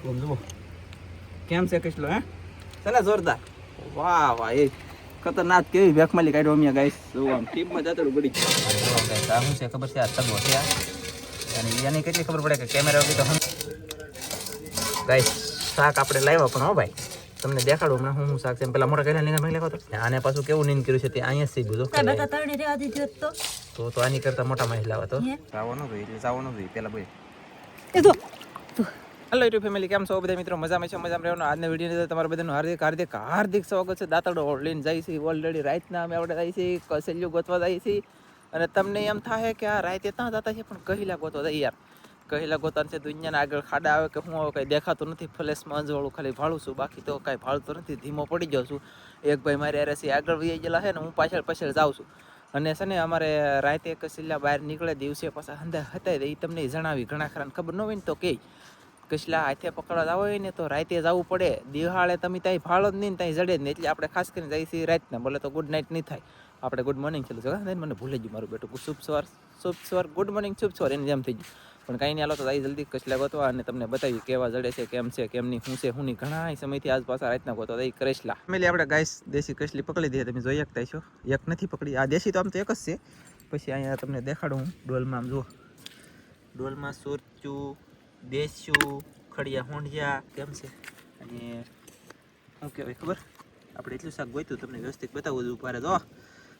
નાખ્યું જુઓ કેમ છે કસલો હે ચલા જોરદાર વાહ વાહ એ ખતરનાક કેવી વેખમાલી કાઢ્યો અમે ગાઈસ જો આમ ટીમમાં જાતડું પડી ગયું ગાઈસ આ શું છે ખબર છે આ તગો છે અને યાની કેટલી ખબર પડે કે કેમેરા વગર તો ગાઈસ શાક આપણે લાવ્યા પણ હો ભાઈ તમને દેખાડું હમણાં હું શાક છે પેલા મોટા કઈના લીંગા મેં લેવા તો આને પાછું કેવું નીંદ કર્યું છે તે અહીંયા સી બધું બધા તળને રેવા દીધું તો આની કરતા મોટા માં લાવા તો જાવવાનું ભાઈ એટલે જાવવાનું ભાઈ પેલા ભાઈ એ તો હેલો યુટ્યુબ ફેમિલી કેમ છો બધા મિત્રો મજામાં છે મજામાં રહેવાનું આજના વિડીયોની અંદર તમારા બધાનું હાર્દિક હાર્દિક હાર્દિક સ્વાગત છે દાંતડો લઈને જાય છે ઓલરેડી રાતના અમે આપણે જાય છે કસેલ્યું ગોતવા જાય છે અને તમને એમ થાય કે આ રાતે ત્યાં જતા છે પણ કહીલા ગોતવા જાય યાર કહીલા ગોતાન છે દુનિયાના આગળ ખાડા આવે કે હું આવે કંઈ દેખાતું નથી ફ્લેશમાં અંજવાળું ખાલી ભાળું છું બાકી તો કાંઈ ભાળતું નથી ધીમો પડી જાઉં છું એક ભાઈ મારી અરે આગળ વહી ગયેલા છે ને હું પાછળ જાઉં છું અને છે ને અમારે રાતે કસેલા બહાર નીકળે દિવસે પાછા હંધા હતા એ તમને જણાવી ઘણા ખરાને ખબર ન હોય ને તો કે કસલા હાથે પકડવા જાવ હોય ને તો રાતે જવું પડે દિવાળે તમે ત્યાં ભાળો જ નહીં ત્યાં જડે જ નહીં એટલે આપણે ખાસ કરીને જઈએ છીએ રાતના બોલે તો ગુડ નાઇટ નહીં થાય આપણે ગુડ મોર્નિંગ ચાલુ છે મને ભૂલી ગયું મારું બેટું શુભ સવાર ગુડ મોર્નિંગ શુભ સવાર એને જેમ થઈ ગયું પણ કાંઈ નહીં હાલો તો જઈ જલ્દી કસલા ગોતવા અને તમને બતાવી કેવા જડે છે કેમ છે કેમની શું છે હું નહીં ઘણા સમયથી આજ પાછા રાતના ગોતવા જઈ કરેશલા ફેમિલી આપણે ગાઈસ દેશી કસલી પકડી દઈએ તમે જોઈ શકતા છો એક નથી પકડી આ દેશી તો આમ તો એક જ છે પછી અહીંયા તમને દેખાડું હું ડોલમાં આમ જુઓ ડોલમાં સુરચું દેશું ખડિયા હોંડિયા કેમ છે અને શું કહેવાય ખબર આપણે એટલું શાક ગોઈતું તમને વ્યવસ્થિત બતાવવું હતું પારે જો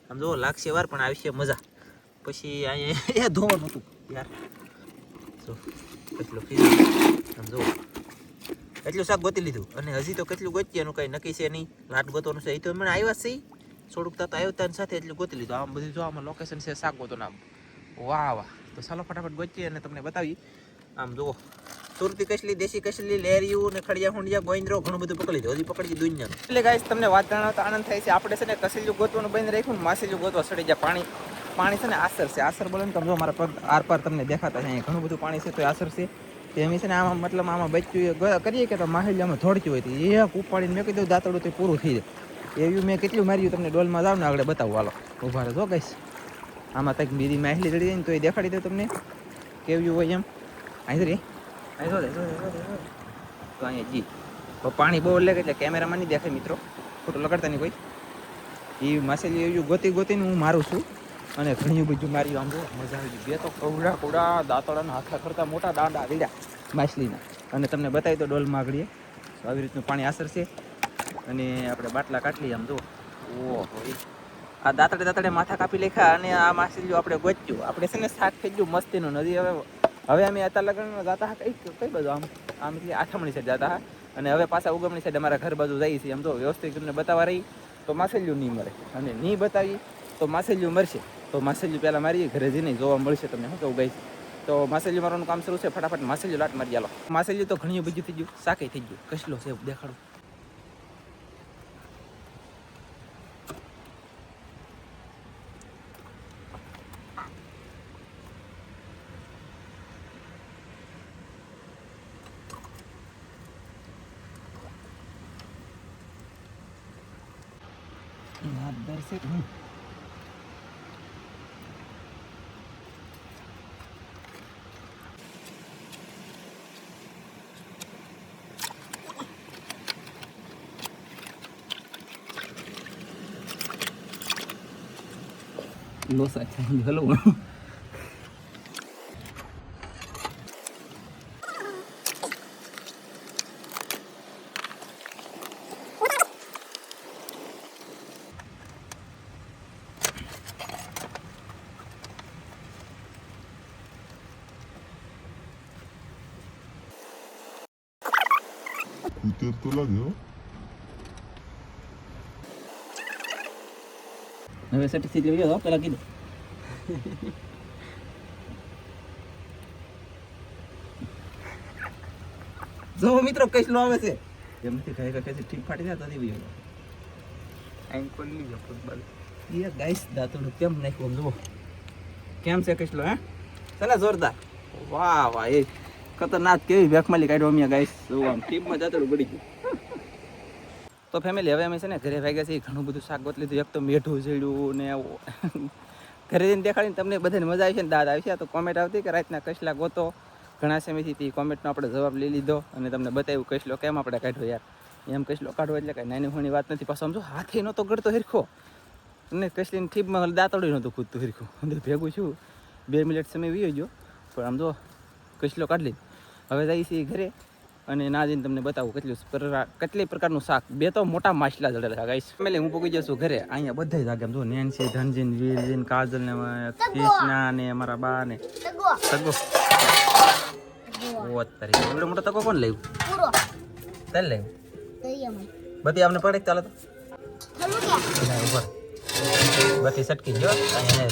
આમ જો લાગશે વાર પણ આવશે મજા પછી અહીંયા એ ધોવાનું હતું યાર જો કેટલું આમ જો એટલું શાક ગોતી લીધું અને હજી તો કેટલું ગોતીએ એનું કંઈ નક્કી છે નહીં લાટ ગોતવાનું છે એ તો મને આવ્યા છે થોડુંક તો આવ્યા સાથે એટલું ગોતી લીધું આમ બધું જો આમાં લોકેશન છે શાક ગોતો નામ વાહ વાહ તો ચાલો ફટાફટ ગોતીએ અને તમને બતાવી આમ જુઓ સુરતી કસલી દેશી કસલી લેરિયું ને ખડિયા ખુંડિયા ગોઈન્દ્રો ઘણું બધું પકડી લીધું હજી પકડી દુનિયા એટલે ગાઈસ તમને વાત જણાવતા આનંદ થાય છે આપણે છે ને કસેલું ગોતવાનું બંધ રાખ્યું ને માસેલું ગોતવા સડી જાય પાણી છે ને આસર છે આસર બોલે ને તમે જો મારા પગ આર પાર તમને દેખાતા છે અહીંયા ઘણું બધું પાણી છે તો આસર છે તે એમ છે ને આમાં મતલબ આમાં બચ્યું કરીએ કે તો માહેલિયામાં ધોડતી હોય તો એક ઉપાડીને મેં કીધું દાંતડું તો પૂરું થઈ જાય એવી મેં કેટલું માર્યું તમને ડોલમાં જાવ ને આગળ બતાવું હાલો ઉભા રહો ગાઈસ આમાં કંઈક બીજી માહેલી ચડી જાય ને તો એ દેખાડી દઉં તમને કેવું હોય એમ અહીં રે તો અહીંયા જી તો પાણી બહુ લાગે એટલે કેમેરામાં નહીં દેખાય મિત્રો ખોટું લગાડતા નહીં કોઈ એ માછલી એવું ગોતીને હું મારું છું અને ઘણી બધું મારી આમ મજા આવી ગઈ બે તો કવડા દાંતડાના હાથા કરતા મોટા દાંડા વીડા માછલીના અને તમને બતાવી દો ડોલમાં આગળ આવી રીતનું પાણી આસર છે અને આપણે બાટલા કાઢલી આમ જો ઓહો આ દાંતડે માથા કાપી લેખા અને આ માછલીઓ આપણે ગોચ્યું આપણે છે ને શાક થઈ ગયું મસ્તીનું નદી હવે અમે અત્યારે લગ્ન જતા હા કઈ બાજુ આમ એટલે આઠમણી સાઈડ જતા હા અને હવે પાછા ઉગમણી સાઈડ અમારા ઘર બાજુ જઈએ છીએ આમ તો વ્યવસ્થિત તમને બતાવવા રહી તો માછલીઓ નહીં મળે અને નહીં બતાવી તો માછલીઓ મરશે તો માછલીઓ પહેલાં મારીએ ઘરે જઈને જોવા મળશે તમને શું કહું ગઈ તો માછલીઓ મારવાનું કામ શરૂ છે ફટાફટ માછલીઓ લાટ મારી ચાલો માછલીઓ તો ઘણી બધું થઈ ગયું શાકે થઈ ગયું કસલો છે દેખાડું લોસા છે હલો કૂતર તો લાગ્યો હવે સર્ટિફિકેટ લઈ જાઓ પેલા કીધું જો મિત્રો કઈસલો આવે છે એમથી ખાઈ કે ઠીક ફાટી જાય તો ભાઈ એન્કોલ લીજો ફૂટબોલ એ ગાઈસ દાંતડું કેમ નાખ્યું જુઓ કેમ છે કઈસલો હે ચલા જોરદાર વાહ વાહ એ ખતરનાક કેવી વેખમાલી કાઢ્યો અમે ગાઈસ જો આમ ટીમમાં દાંતડું પડી ગયું તો ફેમિલી હવે અમે છે ને ઘરે ભાગ્યા છીએ ઘણું બધું શાક ગોત લીધું એક તો મેઠું જડ્યું ને ઘરે જઈને દેખાડીને તમને બધાને મજા આવી છે ને દાદ આવી છે તો કોમેન્ટ આવતી કે રાતના કસલા ગોતો ઘણા સમયથી તે કોમેન્ટનો આપણે જવાબ લઈ લીધો અને તમને બતાવ્યું કસલો કેમ આપણે કાઢ્યો યાર. એમ કસલો કાઢવો એટલે કાંઈ નાની હોની વાત નથી. પાછો સમજો હાથે નહોતો ગળતો હિરખો અને કસલીની ઠીપમાં દાંતડી નહોતું કૂદતું હિરખું. ભેગું છું 2 મિનિટ સમય વીયો ગયો પણ આમ જો કસલો કાઢી લીધો. હવે જઈએ છીએ ઘરે અને ના જઈને તમને બતાવું કેટલી પ્રકારનું શાક. 2 તો મોટા માછલા જડેલા ગાઈસ. ફેમિલી હું પહોંચી જશું ઘરે. અહીંયા બધા જાગે આમ જો નેન્સી, ધનજીન, વીરજીન, કાજલ ને કૃષ્ણા ને અમારા બા ને તગો. ઓ તારી એવડો મોટો તગો કોણ લાવ્યું? તારે લાવ્યું? બધી આમને પડે ચાલો તો ઉપર બધી સટકી જો અહીંયા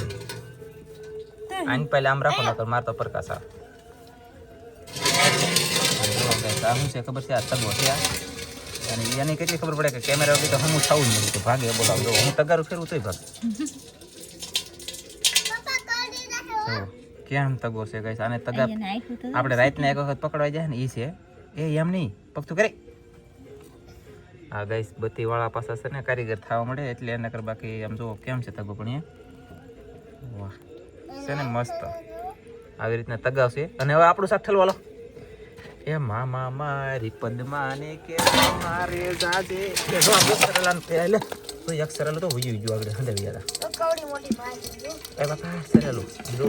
આને પહેલા આમ રાખો નકર મારતો પ્રકાશ આવે. શું છે ખબર છે? આ તગો છે અને એને કેટલી ખબર પડે કે કેમેરા વગર તો હમું થવું નહીં તો ભાગે બોલાવો. હું તગારું ફેરવું તોય ભાગે. કેમ તગો છે ગાઈસ? આને તગા આપણે રાતના એક વખત પકડવા જાય ને એ છે એ એમ નહીં પગતું કરે. આ ગાઈસ બત્તી વાળા પાસા છે ને કારીગર થવા મળે એટલે એને કર. બાકી આમ જો કેમ છે તગો પણ વાહ છે ને મસ્ત આવી રીતના તગાવશે. અને હવે આપણું શાક ઠલવાલો એ મામા મારી પદ્માને કે મારે જાજે કે જો આ સરેલાન પહેલે તો એક સરેલો તો વયું ગયો આગળ હંડે ગયા તો કવડી મોટી ભાઈ એ બાપા સરેલો જો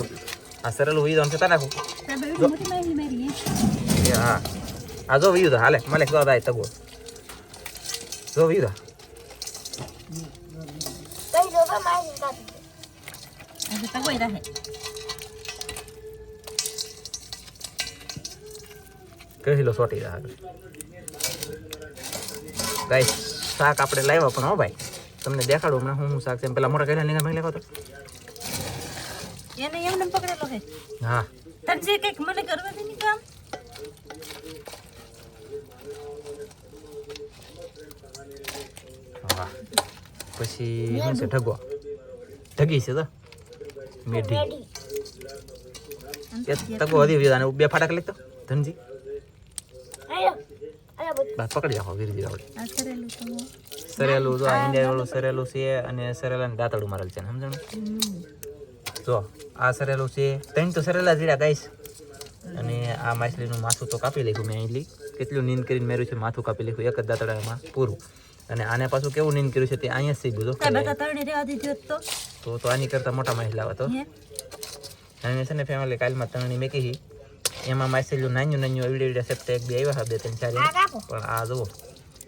આ સરેલો વયું દમ છે નાખું મોટી મારી એ હા આ જો વયું તો હાલે મલે જો દાય તગો જો વયું દા કઈ જો બા મારી કાપી આ તગો ઈ રહે કહીલો સોટી રહ્યા ગાઈસ. શાક આપણે લાવ્યા પણ હો ભાઈ તમને દેખાડું હમણાં હું શાક છે. પેલા મોટા કહેલા નહીં લેખો તો એને એમને પકડેલો છે. હા તને કઈક મને કરવા દે ની કામ. વાહ પછી શું છે? ઢગો ઢગી છે તો મેઢી એ તગો વધી ગયો અને 2 ફાટક લેતો ધનજી બસ પકડી રાખો વીરજી આપણે સરેલું જો ઇન્ડિયા વાળું સરેલું છે અને સરેલાને દાંતડું મારેલ છે સમજણ જો આ સરેલું છે 3 તો સરેલા જીડા ગાઈસ. અને આ માછલીનું માથું તો કાપી લખ્યું મેં અહીં કેટલું નીંદ કરીને મેર્યું છે માથું કાપી લખ્યું એક જ દાંતડામાં પૂરું. અને આને પાછું કેવું નીંદ કર્યું છે તે અહીંયા જ બધું તો આની કરતા મોટા માછલા આવે તો અને છે ને ફેમિલી કાલમાં તણની મેકી એમાં માછલીઓ નાન્યું એવડે સેપ્ટ 1 2 આવ્યા 2 3 4 પણ આ જુઓ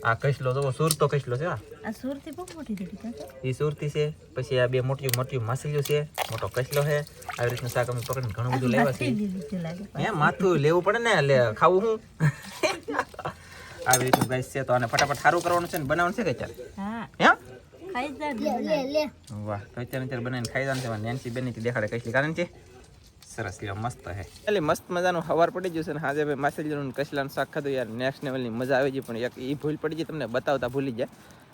આ કસલો જુઓ સુરતો કસલો છે. આ સુરતી બહુ મોટી દીધી એ સુરતી છે. પછી આ 2 મોટી માછલીઓ છે મોટો કસલો છે. આવી રીતનું શાક અમે પકડીને ઘણું બધું લેવા છે. હે માથું લેવું પડે ને લે ખાવું હું આવી રીતનું ગાઈસ છે. તો આને ફટાફટ સારું કરવાનું છે ને બનાવવાનું છે કે ચાલ હા હે ખાઈ જા લે વાહ તો અત્યારે બનાવીને ખાઈ જવાનું છે. નેન્સી બેનથી દેખાડે કસલી કારણ છે સરસ લેવા મસ્ત હે એટલે મસ્ત મજાનું હવાર પડી ગયું છે ને આજે ભાઈ માછલીનું કસલાનું શાક ખાધું યાર નેક્સ્ટ લેવલની મજા આવી ગઈ. પણ એક એ ભૂલ પડી ગઈ તમને બતાવતા ભૂલી જાય.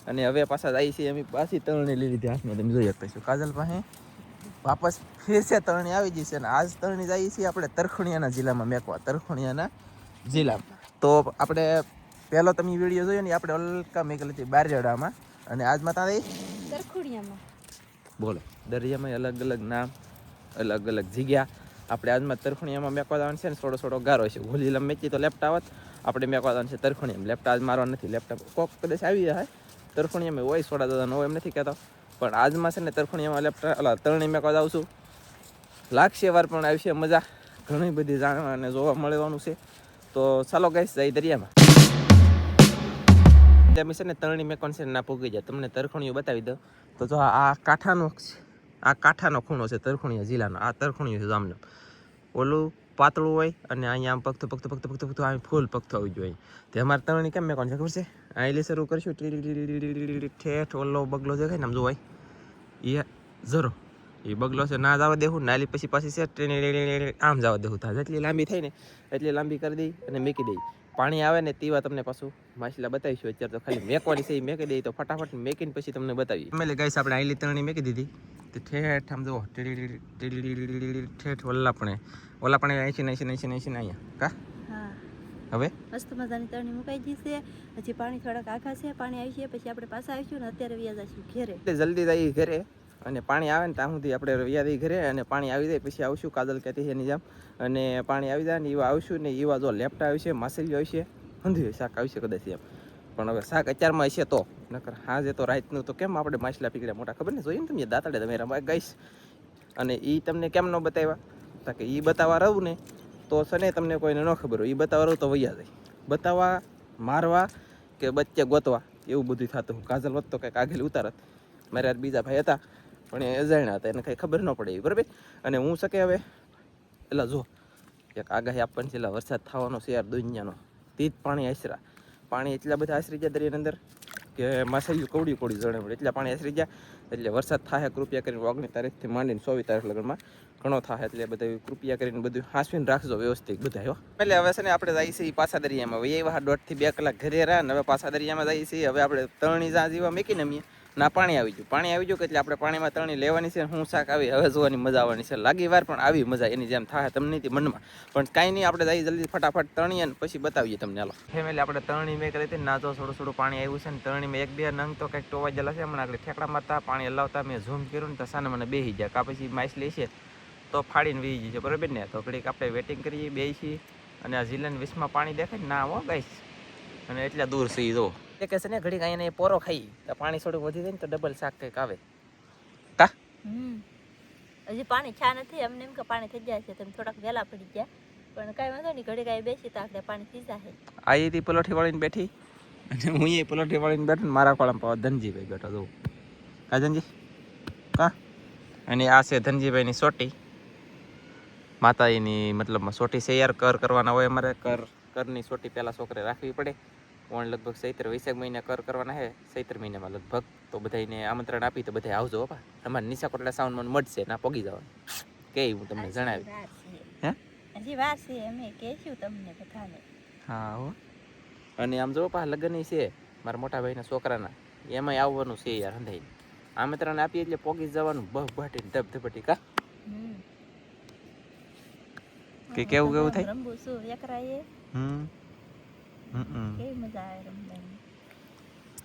અને હવે પાછા જાય છે અમે પાછી તરણી લઈ લીધી હાથમાં તમે જોઈ શકતા છો. કાજલ પાસે વાપસ ફેર છે તરણી આવી ગઈ છે અને આજ તરણી જઈએ છીએ આપણે તરખણિયાના જિલ્લામાં મેકવા. તરખણિયાના જિલ્લામાં તો આપણે પહેલો તમે વિડીયો જોયો ને આપણે અલકા મેકેલી હતી બારજાડામાં અને આજમાં ત્યાં તરખણિયામાં બોલો દરિયામાં અલગ અલગ નામ અલગ અલગ જગ્યા. આપણે આજમાં તરખણિયામાં મેકવા જવાનું છે ને થોડો ગારો છે. હોલીલા મેચી તો લેપટા આવત આપણે મેકવા જવાનું છે તરખણિયામાં. લેપટા આજ મારવા નથી. લેપટા કોક કદાચ આવી જાય તરખણિયામાં હોય સોડા દાદા નો એમ નથી કહેતો પણ આજમાં છે ને તરખણિયામાં લેપટા તરણી મેકવા જાઉં છું. લાગશે વાર પણ આવશે મજા ઘણી બધી જાણવા અને જોવા મળવાનું છે. તો ચાલો ગાઈસ જઈ દરિયામાં. તમે છે ને તરણી મેકવાનું છે ના પૂગી જાય તમને તરખણીઓ બતાવી દઉં તો જો આ કાંઠાનો ખૂણો છે તરખણીયા જિલ્લાનો. આ તરખણીયું છે જામનો ઓલું પાતળું હોય અને અહીંયા આમ પગતું અહીં ફૂલ પગતું આવી જોઈએ. તે અમારે તરણી કેમ મેકવાનું છે ખબર છે? અહીં શરૂ કરશું ઠેઠ ઓલો બગલો જે ખાય ને આમ જોવાય એ ઝરો એ બગલો છે ના જવા દેવું નાલી પછી પાછી છે આમ જવા દેવું થાય જેટલી લાંબી થાય ને એટલી લાંબી કરી દઈ અને મૂકી દઈ. પાણી આવે ને તેવા તમને પાછું માછલા બતાવીશું. અત્યારે તો ખાલી મેકવાની છે એ મેકી દઈ તો ફટાફટ મેકીને પછી તમને બતાવીએ. એટલે ગાઈસ આપણે આઈલી તરણી મેકી દીધી તો ઠેઠ આમ જુઓ ઠેઠ ઓલાપણે 80 અહીંયા કા હવે મસ્ત મજાની તરણી મુકાઈ ગઈ છે. હજી પાણી થોડાક આખા છે. પાણી આવી છે પછી આપણે પાછા આવીશું ને અત્યારે વ્યાજ આવીશું ઘરે. એટલે જલ્દી જઈએ ઘરે અને પાણી આવે ને ત્યાં સુધી આપણે વ્યાધી ઘરે અને પાણી આવી જાય પછી આવશું કાજલ કહેતી એની જેમ અને પાણી આવી જાય ને એવા આવશું ને એવા જો લેપટા આવશે માછલીઓ આવશે હંધી શાક આવશે કદાચ એમ પણ હવે શાક અત્યારમાં હશે તો નકર હાજે તો રાતનું તો કેમ આપણે માછલા પીકડ્યા મોટા ખબર ને જોઈએ ને તમે દાતાડે તમે રમવા ગઈશ અને એ તમને કેમ ન બતાવ્યા તા કે એ બતાવવા રહું ને તો છે ને તમને કોઈને ન ખબર હોય એ બતાવવા રહું તો વૈયા જાય બતાવવા મારવા કે બચ્ચે ગોતવા એવું બધું થતું કાજલ વધતો કંઈક આગળ ઉતારત મારે આજ બીજા ભાઈ હતા પણ એ અજાણ્યા હતા એને કંઈ ખબર ન પડે બરાબર અને હું શકે હવે એટલે જો એક આગાહી આપવાની છે એટલે વરસાદ થવાનો છે યાર દુનિયાનો તે જ પાણી આશરા પાણી એટલા બધા આશરી ગયા દરિયાની અંદર કે માછલીઓ કવડી કવડી જણે પડે એટલા પાણી આશરી ગયા એટલે વરસાદ થાય કૃપયા કરીને 19 તારીખથી માંડીને 24 તારીખ લગનમાં ઘણો થાય એટલે બધું કૃપયા કરીને બધું હાંસવીને રાખજો વ્યવસ્થિત બધા હો એટલે હવે છે ને આપણે જઈએ છીએ પાછા દરિયામાં હવે એવા 1.5 થી 2 કલાક ઘરે રહ્યા ને હવે પાછા દરિયામાં જઈએ છીએ હવે આપણે તરણી જા જેવા મૂકીને અમીએ ના પાણી આવી ગયું એટલે આપણે પાણીમાં તરણી લેવાની છે હું શાક આવી હવે જોવાની મજા આવવાની છે લાગી વાર પણ આવી મજા એની જેમ થાય તમને મનમાં પણ કાંઈ નહીં આપણે જઈએ જલ્દી ફટાફટ તણીએ ને પછી બતાવીએ તમને હાલો ફેમિલી આપણે તરણી મેં કરી હતી ના જો થોડું થોડું પાણી આવ્યું છે ને તરણીમાં 1-2 નંગ તો કંઈક ટોવા જેલા છે હમણાં આપણે ઠેકડા મારતા પાણી હલાવતા મેં ઝૂમ કર્યું ને તો સાને મને બેસી જાય કાં પછી માછલી છે તો ફાડીને વીજી છે બરાબર ને તો ઘડીક આપણે વેટિંગ કરીએ બેસી અને આ ઝીલન 20માં પાણી દેખાય ને ના હો ગાઈસ અને એટલા દૂર છે જો એ કહે છે ને ઘડીક અહીંયા પોરો ખાઈ તો પાણી થોડુંક વધી જાય ને તો ડબલ શાક કંઈક આવે કા હજી પાણી છા નથી અમને એમ કે પાણી થઈ જાય છે તમે થોડાક વહેલા પડી ગયા પણ કાંઈ વાંધો નહીં ઘડીક આવી બેસી તો આપણે પાણી થઈ જાય આ હતી પલોઠી વાળીને બેઠી અને હું એ પલોઠી વાળીને બેઠો ને મારા કોળામાં પાવા ધનજીભાઈ બેઠો જો કા ધનજી કા અને આ છે ધનજીભાઈની સોટી માતાજીની મતલબમાં સોટી તૈયાર કરવાના હોય અમારે કરની સોટી પહેલાં છોકરે રાખવી પડે પણ લગભગ ચૈત્ર વૈશાખ મહિને કરવાના છે ચૈત્ર મહિનામાં લગભગ તો બધાને આમંત્રણ આપી તો બધા આવજો બાપા તમારે નિશા કોટલા સાઉન્ડ મને મળશે ના પગી જવાનું કે હું તમને જણાવી હે હજી વાર છે અમે કહેશું તમને બધાને હા હો અને આમ જો પા લગ્ન છે મારા મોટા ભાઈના છોકરાના એમાંય આવવાનું છે યાર હંધાઈને આમંત્રણ આપીએ એટલે પોગી જવાનું બહ ભાટીને ધબધબટી કા કે કેવું થાય રમવું શું એકરાએ કેવી મજા આવે રમવાની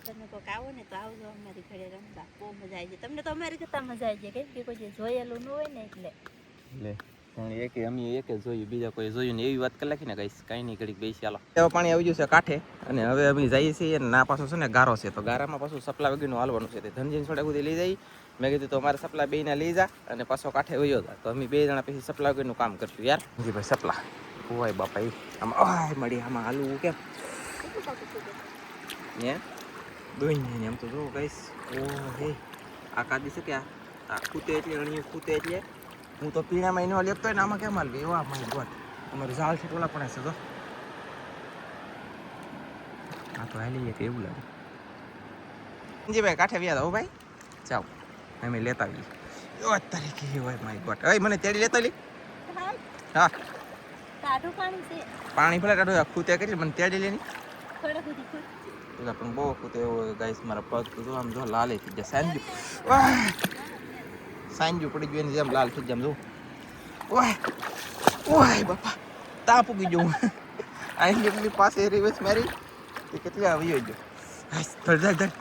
તમે કોઈક આવો ને તો આવજો અમારી ઘરે રમવા બહુ મજા આવી જાય તમને તો અમારી કરતા મજા આવી જાય કેમ કે કોઈ જોયેલું ન હોય ને એટલે પણ અમે જોયું બીજા કોઈ જોયું ને એવી વાત કરી નાખી ને કઈશ કઈ નહીં ઘડીક બેસી ચાલો હવે પાણી આવી ગયું છે કાંઠે અને હવે અમે જઈએ છીએ ના પાછું છે ને ગારો છે તો ગારામાં પાછું સપલા વગરનું હાલવાનું છે તે ધનજીને છોડે સુધી લઈ જઈ મેં કીધું તો અમારે સપલા બેને લઈ જા અને પાછો કાંઠે વયો જા તો અમે 2 જણા પછી સપલા વગરનું કામ કરશું યાર જી ભાઈ સપલા ઓય બાપા આમાં મળી આમાં હાલવું કેમ ને દોઈને એમ તો જો કઈશ ઓ હે આ કાદી છે કે આ કૂતે એટલે અણીએ કૂતે એટલે હું તો પીણામાં એનો લેતો હોય ને આમાં કેમ હાલવી એવા મારી ગોટ અમારું ઝાડ છે ટોલા પડે છે જો આ તો હાલી કે એવું લાગે જી ભાઈ કાંઠે વ્યા હો ભાઈ જાઓ અમે લેતા આવીએ ઓ તારીખે હોય મારી ગોટ અય મને તેડી લેતા લી હા ટાઢું પાણી છે પાણી ભલે ટાઢું કૂતે કેટલી મને તેડી લેની થોડે સુધી પેલા પણ બહુ કૂતે એવો ગાઈસ મારા પગ તો જો આમ જો લાલે થઈ જાય સાંજુ પડી ગયું એની જેમ લાલ થઈ જાય જો ઓય ઓય બાપા તાપ ઉગી જવું આઈ એટલી પાસે રિવર્સ મારી તે કેટલી આવી ગયો ધડ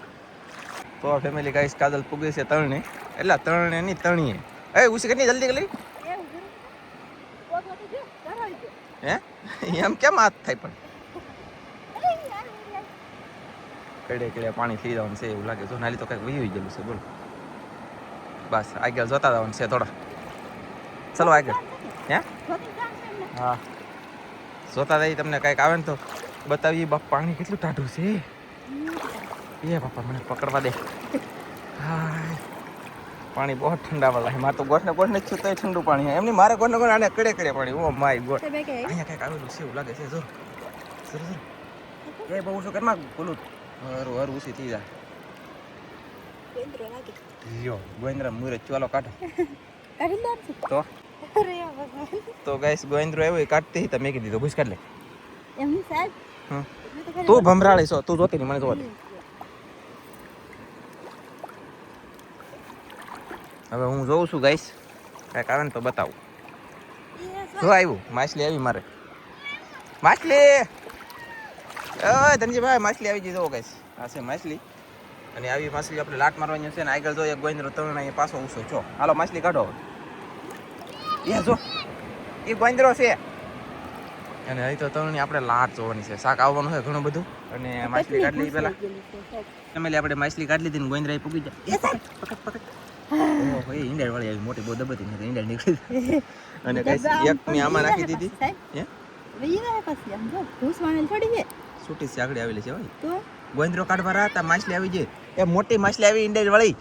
તો ફેમિલી ગાઈસ કાજલ પૂગી છે તરણે એટલે તરણે નહીં તણીએ એ ઉસી કેટલી જલ્દી કરી હે એમ કેમ હાથ થાય પણ કડે પાણી થઈ જવાનું છે એવું લાગે જો નાલી તો કંઈક વહી ગયેલું છે બોલો બસ આગળ જોતા જવાનું છે થોડા ચલો આગળ હે હા જોતા જઈ તમને કંઈક આવે ને તો બતાવીએ બાપ પાણી કેટલું ટાઢું છે એ બાપા મને પકડવા દે હા પાણી બહુ ઠંડા વાળા મારે તો ગોઠને જ છું તો ઠંડુ પાણી એમની મારે ગોઠને આને કડે પાણી ઓ માય ગોડ અહીંયા કંઈક આવેલું છે એવું લાગે છે જો એ બહુ શું કરમાં બોલું હર ઉસી થઈ જાય ગોવિંદ્રા મુરે ચાલો કાઢો તો ગાઈસ ગોવિંદ્રો આવ્યો એ કાઢતી તો મેં કીધું ઘૂસ કાઢ લે એમની સાહેબ તું ભમરાળી છો તું જોતી નહીં મને જોવા દે હવે હું જોઉં છું ગાઈસ કાંઈક આવે ને તો બતાવું જો આવ્યું માછલી આવી મારે માછલી ઓય ધનજીભાઈ માછલી આવી ગઈ જો ગાઈસ આ છે માછલી અને આવી માછલી આપણે લાટ મારવાની છે ને આગળ જો એક ગોંદરો તણ અહીંયા પાછો ઊંચો છો હાલો માછલી કાઢો એ જો એ ગોંદરો છે અને અહીં તો તણની આપણે લાટ જોવાની છે શાક આવવાનું છે ઘણું બધું અને માછલી કાઢી લઈ પહેલા ફેમિલી આપણે માછલી કાઢી લીધી ને ગોંદરા પૂગી જાય ઓહો એ ઈંડા વાળી આવી મોટી બહુ દબતી નથી ઈંડા નીકળી અને કઈ એક મેં આમાં નાખી દીધી હે છૂટી છે આગળ આવેલી છે ભાઈ ગોંદરો કાઢવા રહ્યા માછલી આવી છે એ મોટી માછલી આવી ઈંડા વાળી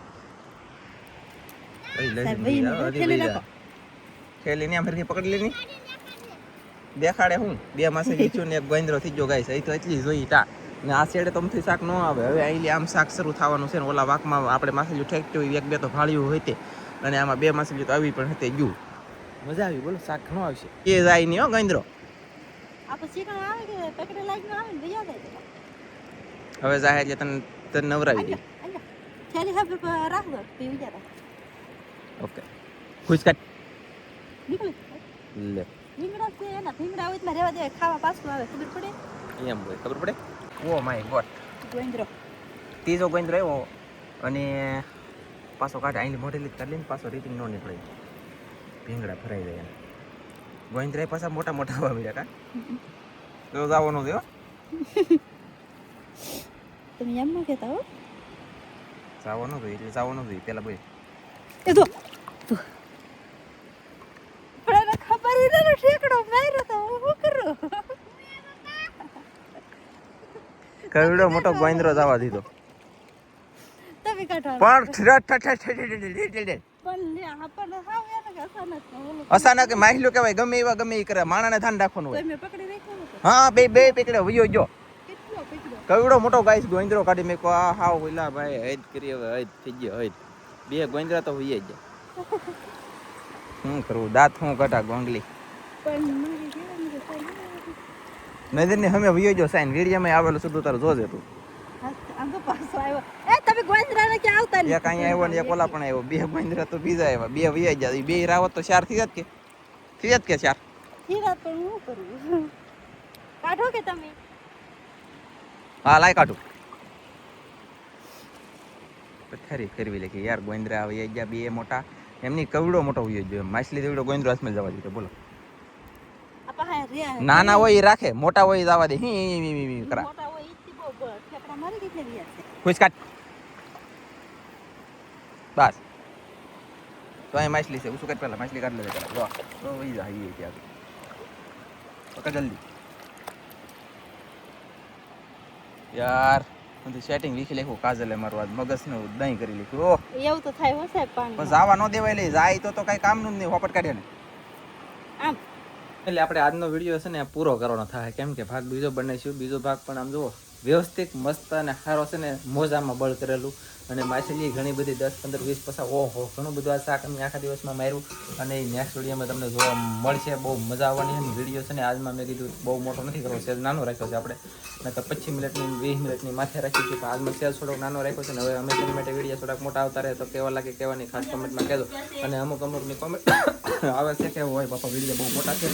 ખેલી ને ફરી પકડી લેની દેખાડે હું બે માછલી છું ને એક ગોંદરો થઈ ગયો ગાઈસ અહીં તો એટલી જોઈ ટા ને આ છેડે તો મથી શાક ન આવે હવે અહીં આમ શાક શરૂ થવાનું છે ને ઓલા વાકમાં આપણે માછલી ઠેકતી હોય એક બે તો ભાળ્યું હોય તે અને આમાં બે માછલી તો આવી પણ હતી ગયું મજા આવી બોલો શાક ઘણું આવશે એ જાય નહીં હો ગોંદરો હવે જાય એટલે તને નવરાવી દે ઓકે ખુશ કાટ લે એમ હોય ખબર પડે ઓ માય ગોડ ત્રીજો ગોંદરો આવ્યો અને પાછો કાઢે અહીં મોટેલી કાઢી લઈને પાછો રીતિંગ ન નીકળે ભીંગડા ફરાઈ જાય ગોંદરા પાછા મોટા મોટા આવવા મળ્યા કા તો જવાનું છે તમે એમ ન કહેતા હો જવાનું જોઈએ એટલે જવાનું જોઈએ પેલા બોલ એ તો પણ ખબર નથી ઠેકડો માર્યો તો હું શું કરું કવડો મોટો ગોંદરો જવા દીધો તમે કાઢો અચાનક માહિલું કહેવાય ગમે એવા ગમે એ કરે માણાને ધ્યાન રાખવાનું હોય તમે પકડી રાખ્યો હતો હા બે બે પકડ્યો વયો જો કેટલો પકડ્યો કવડો મોટો ગાઈસ ગોંદરો કાઢી મેં કહો આ હાવ ઓલા ભાઈ હૈદ કરી હવે હૈદ થઈ ગયો હૈદ બે ગોંદરા તો હોઈ જ શું કરવું દાંત શું કટા ગોંગલી નજર ને અમે વયો જો સાઈન વીડિયામાં આવેલું સુધું તારું જોજે તું આમ તો પાછો આવ્યો એ તમે ગોંદરાને કે આવતા એક અહીંયા આવ્યો ને એક ઓલા પણ આવ્યો બે ગોંદરા તો બીજા આવ્યા બે વયા જાય બે રાવત તો ચાર થઈ જ કે ચાર હીરા પણ હું કરું કાઢો કે તમે હા લાય કાઢું ખરી કરવી લે કે યાર ગોંદરા વયા ગયા બે મોટા એમની કવડો મોટો વયો ગયો માછલી દેવડો ગોંદરો હાથમાં જવા દીધો બોલો નાના હોય એ રાખે મોટા હોય જવા દે હી કરા ખુશ કાટ બસ તો અહીં માછલી છે શું કાઢ પેલા માછલી કાઢ લે પેલા જો તો વહી જાય ત્યાં પકડ જલ્દી યાર હું સેટિંગ લીખી લેખું કાજલે મારવા મગજ નું દહીં કરી લીધું ઓહ એવું તો થાય હો સાહેબ પાણી બસ આવા ન દેવાય લે જાય તો કઈ કામનું જ નહીં હોપટ કાઢે ને આમ એટલે આપણે આજનો વિડીયો છે ને પૂરો કરવાનો થાય કેમ કે ભાગ બીજો બનાવીશું બીજો ભાગ પણ આમ જુઓ વ્યવસ્થિત મસ્ત અને સારો છે ને મોજામાં બળ કરેલું અને માછલી ઘણી બધી 10 15 20 પૈસા ઓહો ઘણું બધું આ શાક અમે આખા દિવસમાં માર્યું અને નેક્સ્ટ વિડીયોમાં તમને જોવા મળશે બહુ મજા આવવાની છે વિડીયો છે ને આજમાં મેં કીધું બહુ મોટો નથી કરવો છે નાનો રાખ્યો છે આપણે નહીં તો 25 મિનિટની 20 મિનિટની માથે રાખી છે પણ આજમાં સેલ થોડોક નાનો રાખ્યો છે ને હવે અમે તેની માટે વિડીયો થોડાક મોટા આવતા રહે તો કેવા લાગે કેવાની ખાસ કમેન્ટમાં કહેજો અને અમુકની કોમેન્ટ આવે છે કે હોય બાપા વિડીયો બહુ મોટા છે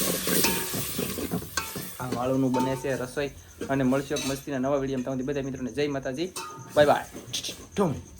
આ વાળુનું બને છે રસોઈ અને મળશે મસ્તીના નવા વિડીયો તમારી બધા મિત્રોને જય માતાજી બાય બાય